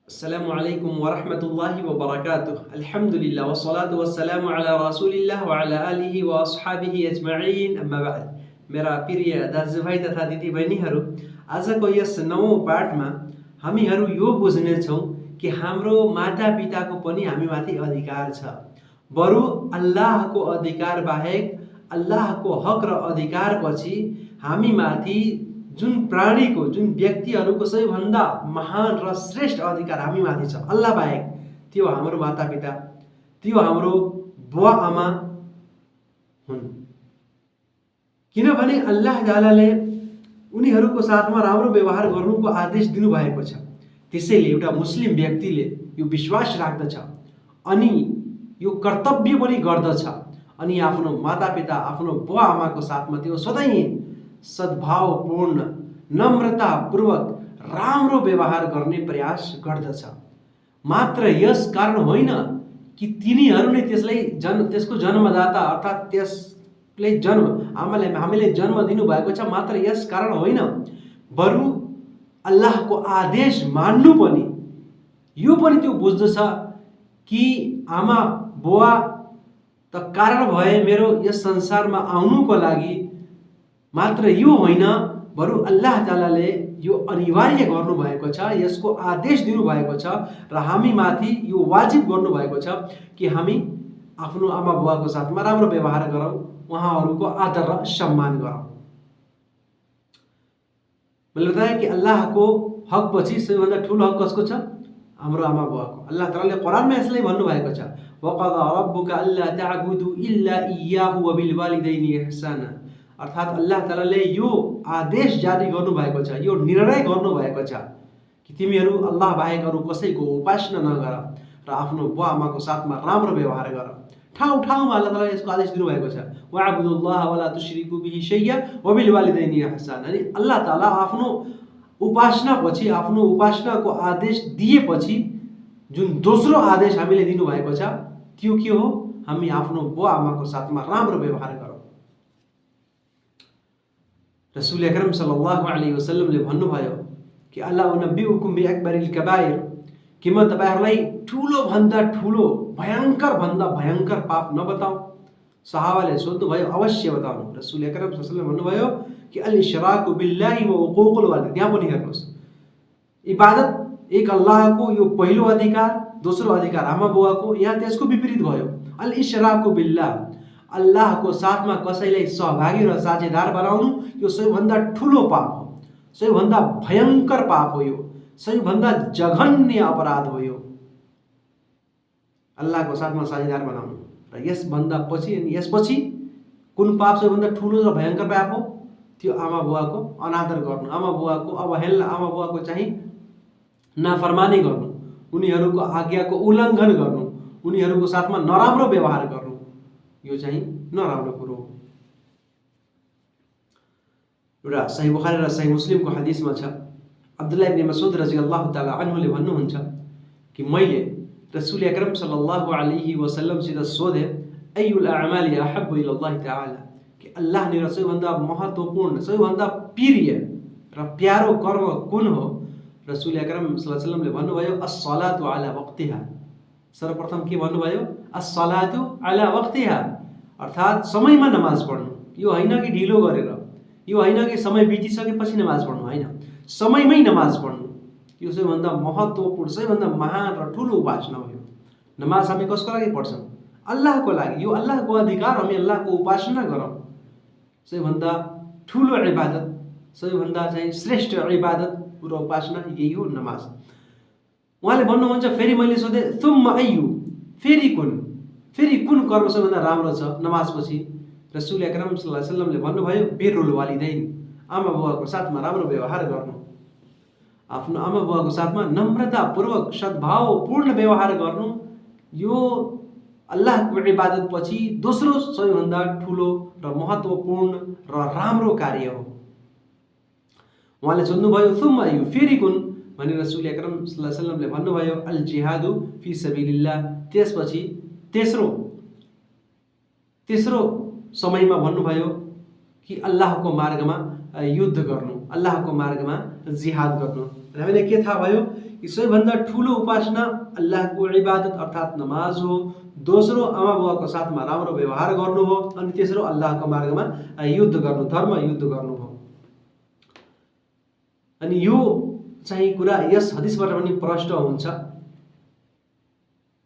अस्सलामुअलैकुम वरहमतुल्लाहि वबरकातुह। अल्हम्दुलिल्लाह वस्सलातु वस्सलामु अला रसूलिल्लाह व अला आलिहि व अस्हाबिहि अजमईन, अम्मा बाद। मेरा प्रिय दाजुभाइ तथा दिदीबहिनीहरू, आजको यस नवौं पाठमा हामीहरू यो बुझ्नेछौँ कि हाम्रो मातापिताको पनि हामीमाथि अधिकार छ। बरु अल्लाहको अधिकार बाहेक अल्लाहको हक र अधिकार पछि हामीमाथि जुन प्राणीको, जुन व्यक्तिहरूको सबैभन्दा महान र श्रेष्ठ अधिकार हामीमाथि छ अल्लाह बाहेक, त्यो हाम्रो मातापिता, त्यो हाम्रो बुवा आमा हुन्। किनभने अल्लाह तालाले उनीहरूको साथमा राम्रो व्यवहार गर्नुको आदेश दिनुभएको छ। त्यसैले एउटा मुस्लिम व्यक्तिले यो विश्वास राख्दछ अनि यो कर्तव्य पनि गर्दछ अनि आफ्नो मातापिता, आफ्नो बुवा आमाको साथमा त्यो सधैँ सद्भावपूर्ण, नम्रतापूर्वक राम्रो व्यवहार गर्ने प्रयास गर्दछ। मात्र यस कारण होइन कि तिनीहरू नै त्यसको जन्मदाता अर्थात् त्यसले हामीले जन्म दिनुभएको छ, मात्र यस कारण होइन, बरु अल्लाहको आदेश मान्नु पनि, यो पनि त्यो बुझ्दछ कि आमा बुवा त कारण भए मेरो यस संसारमा आउनुको लागि, मात्र यो होइन बरु अल्लाह तालाले यो अनिवार्य गर्नुभएको छ, यसको आदेश दिनुभएको छ र हामीमाथि यो वाजिब गर्नुभएको छ कि हामी आफ्नो आमा बुवाको साथमा राम्रो व्यवहार गरौँ, उहाँहरूको आदर र सम्मान गरौँ। मैले बताएँ कि अल्लाहको हक पछि सबैभन्दा ठुलो हक कसको छ? हाम्रो आमा बुवाको। अल्लाह तालाले कुरानमा यसलाई भन्नुभएको छ, वक़ज़ा रब्बुका अल्ला तअबुदु इल्ला इय्याहु व बिल वालिदैनि इहसाना। अर्थात् अल्लाह तालाले यो आदेश जारी गर्नुभएको छ, यो निर्णय गर्नुभएको छ कि तिमीहरू अल्लाह बाहेक अरू कसैको उपासना नगर र आफ्नो बुवा आमाको साथमा राम्रो व्यवहार गर। ठाउँ ठाउँमा अल्लाह तालाले यसको आदेश दिनुभएको छ, वअब्दुल्लाह वला तुश्रिकु बिही शैय्या व बिल वालिदैनि इहसाना। अनि अल्लाह ताला आफ्नो उपासनापछि, आफ्नो उपासनाको आदेश दिएपछि जुन दोस्रो आदेश हामीले दिनुभएको छ त्यो के हो? हामी आफ्नो बुवा आमाको साथमा राम्रो व्यवहार गरौँ। रसूल अकरम सल्लल्लाहु अलैहि वसल्लमले भन्नुभयो कि अला उनब्बिउकुम बिअकबरिल कबाइर, कि म तपाईहरुलाई ठुलो भन्दा ठुलो, भयंकर भन्दा भयंकर पाप नबताऊ? सहाबाले सोध्नुभयो, अवश्य बताउनु। रसूल अकरम सल्लल्लाहु अलैहि वसल्लम भन्नुभयो कि अल इशराकु बिल्लाहि व उकूकुल वालिदैन। यहाँ पनि हेर्नुहोस्, इबादत एक अल्लाहको यो पहिलो अधिकार, दोस्रो अधिकार आमा बुवाको। यहाँ त्यसको विपरीत भयो, अल इशराकु बिल्लाह, अल्लाहको साथमा कसैलाई सहभागी र साझेदार बनाउनु यो सबैभन्दा ठुलो पाप हो, सबैभन्दा भयंकर पाप हो, यो सबैभन्दा जघन्य अपराध हो यो अल्लाहको साथमा साझेदार बनाउनु। र यसभन्दा पछि अनि यसपछि कुन पाप सबैभन्दा ठुलो र भयंकर पाप हो? त्यो आमा बुवाको अनादर गर्नु, आमा बुवाको अवहेलना, आमा बुवाको चाहिँ नाफरमानी गर्नु, उनीहरूको आज्ञाको उल्लङ्घन गर्नु, उनीहरूको साथमा नराम्रो व्यवहार गर्नु, यो चाहिँ नराम्रो कुरो हो। एउटा सही बुखारी र सही मुस्लिमको हदिसमा छ, अब्दुल्लाह इब्न मसऊद रज़ियल्लाहु ताला अन्हुले भन्नुहुन्छ कि मैले रसूल अकरम सल्लल्लाहु अलैहि वसल्लमसित सोधे, अय्युल अअमालि अहब्बु इलल्लाहि तआला, कि अल्लाहनिर सबैभन्दा महत्त्वपूर्ण, सबैभन्दा प्रिय र प्यारो कर्म कुन हो? रसूल अकरम सल्लल्लाहु अलैहि वसल्लमले भन्नुभयो, अस्सलातु अला वक्तिहा। सर्वप्रथम के भन्नुभयो? अस्सलातु अला वक्तिहा, अर्थात् समयमा नमाज पढ्नु। यो होइन कि ढिलो गरेर, यो होइन कि समय बितिसकेपछि नमाज पढ्नु, होइन, समयमै नमाज पढ्नु। यो सबैभन्दा महत्त्वपूर्ण, सबैभन्दा महान र ठुलो उपासना हो। यो नमाज हामी कसको लागि पढ्छौँ? अल्लाहको लागि। यो अल्लाहको अधिकार, हामी अल्लाहको उपासना गरौँ। सबैभन्दा ठुलो इबादत, सबैभन्दा चाहिँ श्रेष्ठ इबादत र उपासना यही हो, नमाज। उहाँले भन्नुहुन्छ, फेरि मैले सोधेँ, सुम्मा अय्यु, फेरि कुन कर्म सबैभन्दा राम्रो छ नमाजपछि? रसूल अकरम सल्लल्लाहु अलैहि वसल्लमले भन्नुभयो, बिर्रुल वालिदैन, आमा बुवाको साथमा राम्रो व्यवहार गर्नु, आफ्नो आमा बुवाको साथमा नम्रतापूर्वक सद्भावपूर्ण व्यवहार गर्नु, यो अल्लाहको इबादत पछि दोस्रो सबैभन्दा ठुलो र महत्त्वपूर्ण र राम्रो कार्य हो। उहाँले सोध्नुभयो, सुम्मा अय्यु, फेरि कुन? भने रसूल अकरम सल्लल्लाहु अलैहि वसल्लमले भन्नुभयो, अल जिहादु फी सबिलिल्लाह। त्यसपछि तेस्रो समयमा भन्नुभयो कि अल्लाहको मार्गमा युद्ध गर्नु, अल्लाहको मार्गमा जिहाद गर्नु। हामीले के थाहा भयो कि सबैभन्दा ठुलो उपासना अल्लाहको इबादत अर्थात् नमाज हो, दोस्रो आमा बुवाको साथमा राम्रो व्यवहार गर्नु हो, अनि तेस्रो अल्लाहको मार्गमा युद्ध गर्नु, धर्म युद्ध गर्नु हो। अनि यो चाहिँ कुरा यस हदिसबाट पनि प्रष्ट हुन्छ,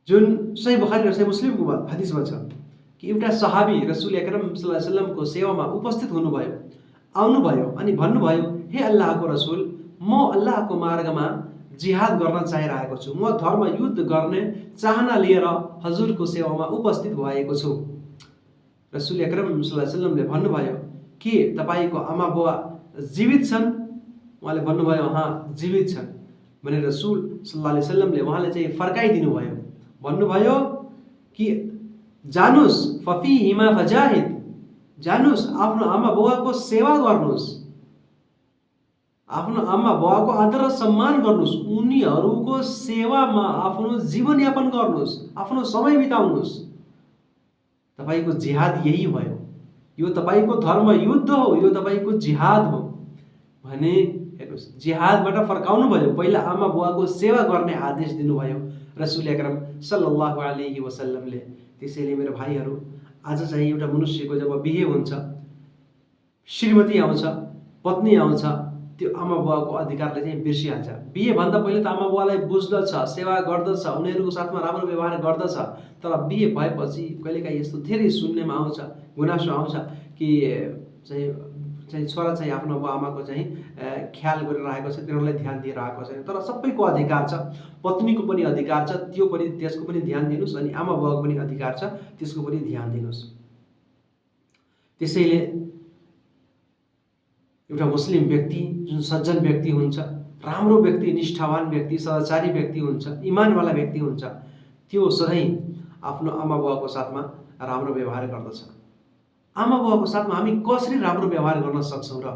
जुन सही बुखारी र सही मुस्लिमको हदिसमा छ कि एउटा सहाबी रसूल अकरम सल्लल्लाहु अलैहि वसल्लमको सेवामा उपस्थित हुनुभयो, आउनुभयो अनि भन्नुभयो, हे अल्लाहको रसूल, म अल्लाहको मार्गमा जिहाद गर्न चाहिरहेको छु, म धर्म युद्ध गर्ने चाहना लिएर हजुरको सेवामा उपस्थित भएको छु। रसूल अकरम सल्लल्लाहु अलैहि वसल्लमले भन्नुभयो, के तपाईको आमा बुवा जीवित छन्? उहाँले भन्नुभयो, हाँ जीवित छन्। भने रसूल सल्लल्लाहु अलैहि वसल्लमले उहाँले चाहिँ फर्काइदिनु भयो, भन्नुभयो कि जानुस् फफीहिमा फजाहिद, जानुस् आफ्नो आमा बुवाको सेवा गर्नुस्, आफ्नो आमा बुवाको आदर र सम्मान गर्नुस्, उनीहरूको सेवामा आफ्नो जीवनयापन गर्नुस्, आफ्नो समय बिताउनुस्। तपाईको जिहाद यही भयो, यो तपाईको धर्म युद्ध हो, यो तपाईको जिहाद हो भने हेर्नुस्, जिहादबाट फर्काउनु भयो, पहिला आमा बुवाको सेवा गर्ने आदेश दिनुभयो रसूल अकरम सल्लल्लाहु अलैहि वसल्लमले। त्यसैले मेरो भाइहरू, आज चाहिँ एउटा मनुष्यको जब बिहे हुन्छ, श्रीमती आउँछ, पत्नी आउँछ, त्यो आमा बुवाको अधिकारले चाहिँ बिर्सिहाल्छ। बिहेभन्दा पहिले त आमा बुवालाई बुझ्दछ, सेवा गर्दछ, उनीहरूको साथमा राम्रो व्यवहार गर्दछ, तर बिहे भएपछि कहिलेकाहीँ यस्तो धेरै सुन्नेमा आउँछ, गुनासो आउँछ कि चाहिँ छोरा चाहिँ आफ्नो बुवा आमाको चाहिँ ख्याल गरिरहेको छ, तिनीहरूलाई ध्यान दिइरहेको छैन। तर सबैको अधिकार छ, पत्नीको पनि अधिकार छ, त्यो पनि त्यसको पनि ध्यान दिनुस्, अनि आमा बुवाको पनि अधिकार छ, त्यसको पनि ध्यान दिनुस्। त्यसैले एउटा मुस्लिम व्यक्ति जुन सज्जन व्यक्ति हुन्छ, राम्रो व्यक्ति, निष्ठावान व्यक्ति, सदाचारी व्यक्ति हुन्छ, इमानवाला व्यक्ति हुन्छ, त्यो सधैँ आफ्नो आमा बुवाको साथमा राम्रो व्यवहार गर्दछ। आमा बुवाको साथमा हामी कसरी राम्रो व्यवहार गर्न सक्छौँ र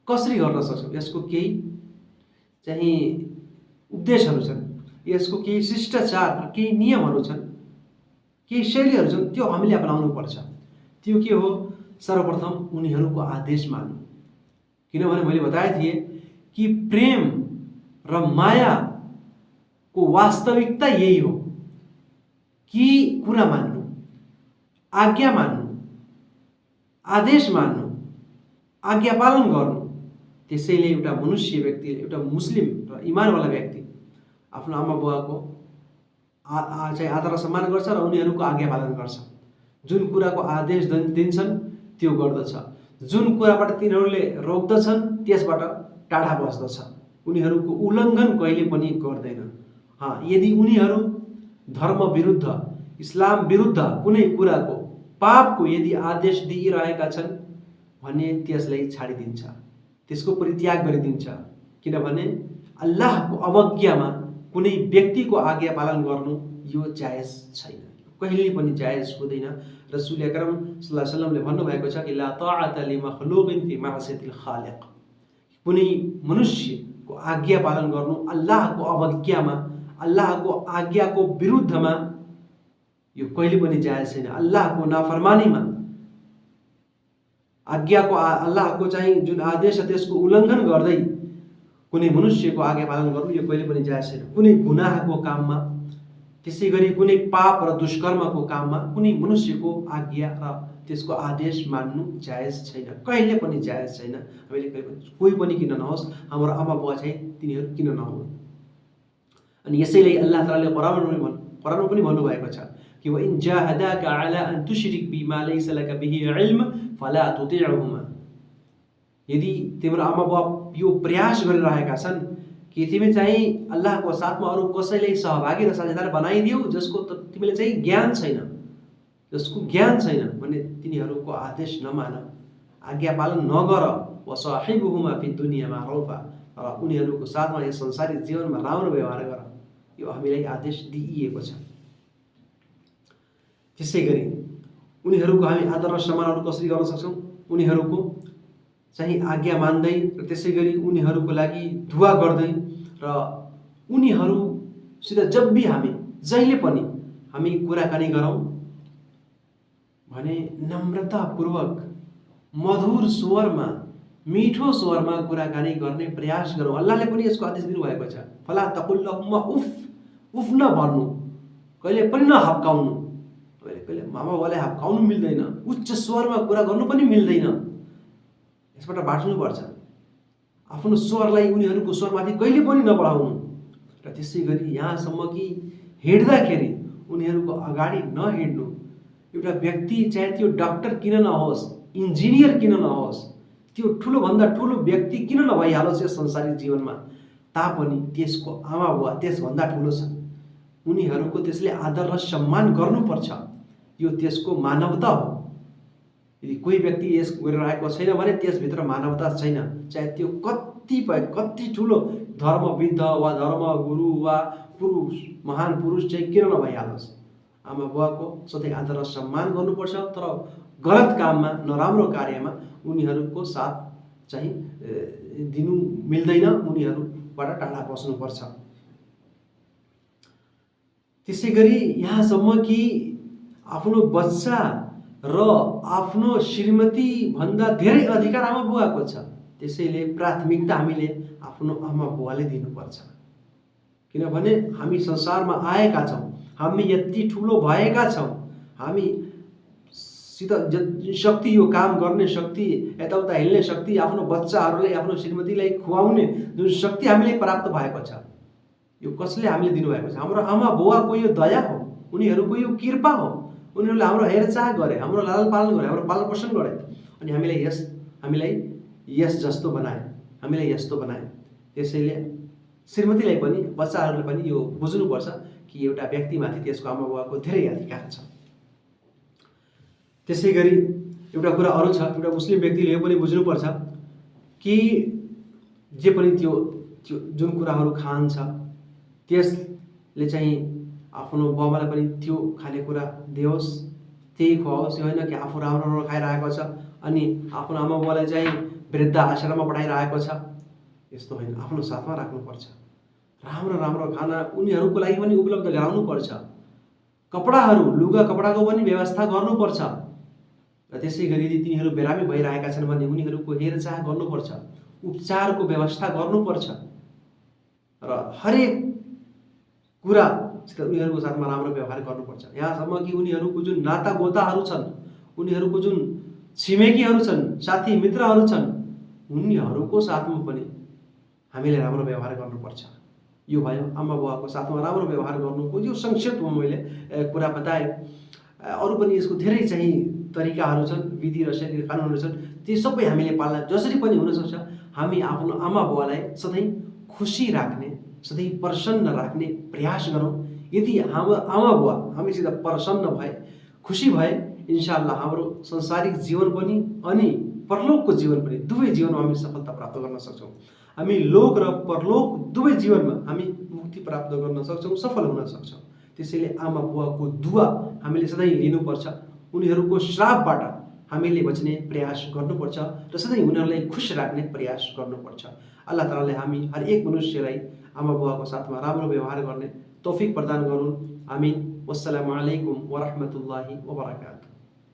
कसरी गर्न सक्छौँ, यसको केही चाहिँ उपदेशहरू छन्, यसको केही शिष्टाचार, केही नियमहरू छन्, केही शैलीहरू छन्, त्यो हामीले अपनाउनु पर्छ। त्यो के हो? सर्वप्रथम उनीहरूको आदेश मान्नु। किनभने मैले बताए थिएँ कि प्रेम र मायाको वास्तविकता यही हो कि कुरा मान्नु, आज्ञा मान्नु, आदेश मान्नु, आज्ञा पालन गर्नु। त्यसैले एउटा मनुष्य व्यक्ति, एउटा मुस्लिम र इमानवाला व्यक्ति आफ्नो आमा बुवाको चाहिँ आदर सम्मान गर्छ र उनीहरूको आज्ञा पालन गर्छ। जुन कुराको आदेश दिन्छन् त्यो गर्दछ, जुन कुराबाट तिनीहरूले रोक्दछन् त्यसबाट टाढा बस्दछ, उनीहरूको उल्लङ्घन कहिले पनि गर्दैन। हाँ, यदि उनीहरू धर्म विरुद्ध, इस्लाम विरुद्ध कुनै कुराको, पापको यदि आदेश दिइरहेका छन् भने त्यसलाई छाडिदिन्छ, त्यसको परित्याग गरिदिन्छ। किनभने अल्लाहको अवज्ञामा कुनै व्यक्तिको आज्ञा पालन गर्नु यो जायज छैन, कहिले पनि जायज हुँदैन। रसूल अकरम सल्लल्लाहु अलैहि वसल्लमले भन्नुभएको छ कि ला ताअता लिमखलूकिन फी मासियतिल खालिक, कुनै मनुष्यको आज्ञा पालन गर्नु अल्लाहको अवज्ञामा, अल्लाहको आज्ञाको विरुद्धमा यो कहिले पनि जायज छैन। अल्लाहको नाफरमानीमा, आज्ञाको, अल्लाहको चाहिँ जुन आदेश छ त्यसको उल्लङ्घन गर्दै कुनै मनुष्यको आज्ञा पालन गर्नु यो कहिले पनि जायज छैन। कुनै गुनाहको काममा, त्यसै गरी कुनै पाप र दुष्कर्मको काममा कुनै मनुष्यको आज्ञा र त्यसको आदेश मान्नु जायज छैन, कहिले पनि जायज छैन। हामीले कोही पनि किन नहोस्, हाम्रो आमा बुवा चाहिँ तिनीहरू किन नहुन्। अनि यसैले अल्लाह ताआलाले कुरानमा पनि भन्नुभएको छ कि व इन जाहदाका अला अन तुश्रिक बि मा लैसा लका बिही इल्म फला तुतिअहुमा, यदि तिम्रो आमा बुवा यो प्रयास गरिरहेका छन् कि तिमी चाहिँ अल्लाहको साथमा अरू कसैलाई सहभागी र साझेदार बनाइदियौ जसको तिमीले चाहिँ ज्ञान छैन, जसको ज्ञान छैन भने तिनीहरूको आदेश नमान, आज्ञा पालन नगर। वसाहिबुहुमा फि दुनिया मारूफा, र उनीहरूको साथमा यस संसारिक जीवनमा राम्रो व्यवहार गर, यो हामीलाई आदेश दिइएको छ। त्यसै गरी उनीहरूको हामी आदर र सम्मानहरू कसरी गर्न सक्छौँ? उनीहरूको चाहिँ आज्ञा मान्दै र त्यसै गरी उनीहरूको लागि दुआ गर्दै र उनीहरूसित जब भी हामी जहिले पनि हामी कुराकानी गरौँ भने नम्रतापूर्वक, मधुर स्वरमा, मिठो स्वरमा कुराकानी गर्ने प्रयास गरौँ। अल्लाहले पनि यसको आदेश दिनुभएको छ, फला तकुल लहुम्मा उफ, उफ नभन्नु, कहिले पनि नहप्काउनु। कहिले मामा बाबालाई हप्काउनु मिल्दैन, उच्च स्वरमा कुरा गर्नु पनि मिल्दैन, यसबाट बाँच्नुपर्छ। आफ्नो स्वरलाई उनीहरूको स्वरमाथि कहिले पनि नबढाउनु। र त्यसै गरी यहाँसम्म कि हिँड्दाखेरि उनीहरूको अगाडि नहिँड्नु। एउटा व्यक्ति चाहे त्यो डाक्टर किन नहोस्, इन्जिनियर किन नहोस्, त्यो ठुलोभन्दा ठुलो व्यक्ति किन नभइहालोस् यस संसारिक जीवनमा, तापनि त्यसको आमा बुवा त्यसभन्दा ठुलो छ। उनीहरूको त्यसले आदर र सम्मान गर्नुपर्छ। यो त्यसको मानवता हो। यदि कोही व्यक्ति यस गरिरहेको छैन भने त्यसभित्र मानवता छैन, चाहे त्यो कति ठुलो धर्मविद्ध वा धर्मगुरु वा पुरुष, महान पुरुष चाहिँ किन नभइहालोस्। आमा बुवाको सधैँ आदर र सम्मान गर्नुपर्छ, तर गलत काममा, नराम्रो कार्यमा उनीहरूको साथ चाहिँ दिनु मिल्दैन, उनीहरूबाट टाढा बस्नुपर्छ। त्यसै गरी यहाँसम्म कि आफ्नो बच्चा र आफ्नो श्रीमती भन्दा धेरै अधिकार आमा बुवाको छ। त्यसैले प्राथमिकता हामीले आफ्नो आमा बुवाले दिनुपर्छ। किनभने हामी संसारमा आएका छौँ, हामी यति ठुलो भएका छौँ, हामी सित शक्ति, यो काम गर्ने शक्ति, यताउता हिँड्ने शक्ति, आफ्नो बच्चाहरूलाई, आफ्नो श्रीमतीलाई खुवाउने जुन शक्ति हामीले प्राप्त भएको छ, यो कसले हामीले दिनुभएको छ? हाम्रो आमा बुवाको यो दया हो, उनीहरूको यो कृपा हो। उनीहरूले हाम्रो हेरचाह गरे, हाम्रो लालन पालन गरे, हाम्रो पालन पोषण गरे, अनि हामीलाई यस जस्तो बनाए, हामीलाई यस्तो बनाए। त्यसैले श्रीमतीलाई पनि, बच्चाहरूले पनि यो बुझ्नुपर्छ कि एउटा व्यक्तिमाथि त्यसको आमा बुवाको धेरै अधिकार छ। त्यसै गरी एउटा कुरा अरू छ, एउटा मुस्लिम व्यक्तिले यो पनि बुझ्नुपर्छ कि जे पनि त्यो जुन कुराहरू खान्छ त्यसले चाहिँ आफ्नो बाबालाई पनि त्यो खानेकुरा दियोस्, त्यही खुवाओस्। यो होइन कि आफू राम्रो खाइरहेको छ अनि आफ्नो आमा बाबालाई चाहिँ वृद्ध आश्रममा पठाइरहेको छ, यस्तो होइन। आफ्नो साथमा राख्नुपर्छ। राम्रो खाना उनीहरूको लागि पनि उपलब्ध गराउनुपर्छ। कपडाहरू, लुगा कपडाको पनि व्यवस्था गर्नुपर्छ। र त्यसै गरी यदि तिनीहरू बिरामी भइरहेका छन् भने उनीहरूको हेरचाह गर्नुपर्छ, उपचारको व्यवस्था गर्नुपर्छ र हरेक कुरासित उनीहरूको साथमा राम्रो व्यवहार गर्नुपर्छ। यहाँसम्म कि उनीहरूको जुन नाता गोताहरू छन्, उनीहरूको जुन छिमेकीहरू छन्, साथी मित्रहरू छन्, उनीहरूको साथमा पनि हामीले राम्रो व्यवहार गर्नुपर्छ। यो भयो आमा बुवाको साथमा राम्रो व्यवहार गर्नुको यो संक्षिप्तमा मैले कुरा बताएँ। अरू पनि यसको धेरै चाहिँ तरिकाहरू छन्, विधि र शैली कानुनहरू छन्, ती सबै हामीले पाल्न जसरी पनि हुनसक्छ। हामी आफ्नो आमा बुवालाई सधैँ खुसी राख्ने, सधैँ प्रसन्न राख्ने प्रयास गरौँ। यदि हाम्रो आमा बुवा हामीसित प्रसन्न भए, खुसी भए, इन्शाअल्लाह हाम्रो संसारिक जीवन पनि अनि परलोकको जीवन पनि, दुवै जीवनमा हामी सफलता प्राप्त गर्न सक्छौँ। हामी लोक र परलोक दुवै जीवनमा हामी मुक्ति प्राप्त गर्न सक्छौँ, सफल हुन सक्छौँ। त्यसैले आमा बुवाको दुआ हामीले सधैँ लिनुपर्छ। उनीहरूको श्रापबाट हामीले बच्ने प्रयास गर्नुपर्छ र सधैँ उनीहरूलाई खुश राख्ने प्रयास गर्नुपर्छ। अल्लाह तालाले हामी हरेक मनुष्यलाई आमा बुवाको साथमा राम्रो व्यवहार गर्ने तौफिक प्रदान गरून्। आमिन। वस्सलामु अलैकुम वरहमतुल्लाहि वबरकातुहू।